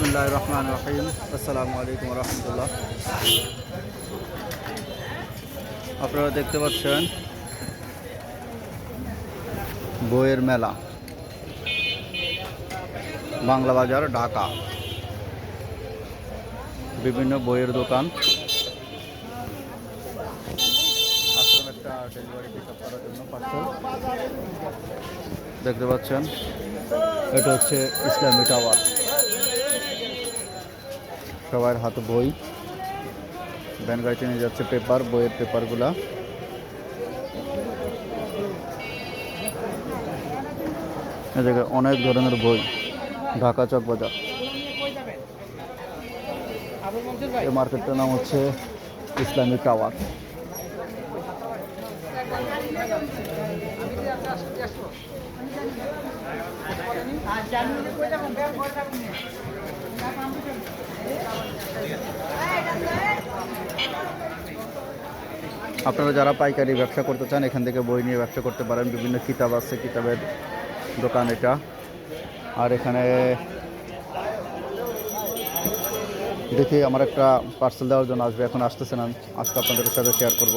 বিসমিল্লাহির রহমানির রহিম। আসসালামু আলাইকুম রহমতুল্লাহ। আপনারা দেখতে পাচ্ছেন বইয়ের মেলা, বাংলা বাজার, ঢাকা। বিভিন্ন বইয়ের দোকান। আসলাম একটা ডেলিভারি পিক আপ করার জন্য পার্সেল। দেখতে পাচ্ছেন এটা হচ্ছে ইসলামী টাওয়ার। সবার হাতে বই, ভ্যান গাড়িতে নিয়ে যাচ্ছে পেপার, বইয়ের পেপারগুলা। এ জায়গায় অনেক ধরনের বই, ঢাকা চক বাজার। এই মার্কেটটার নাম হচ্ছে ইসলামী টাওয়ার। আপনারা যারা পাইকারি ব্যবসা করতে চান এখান থেকে বই নিয়ে ব্যবসা করতে পারেন। বিভিন্ন কিতাব আছে, কিতাবের দোকান এটা। আর এখানে দেখি আমার একটা পার্সেল দেওয়ার জন্য আসবে, এখন আসতেছে না, আজকে আপনাদের সাথে শেয়ার করব।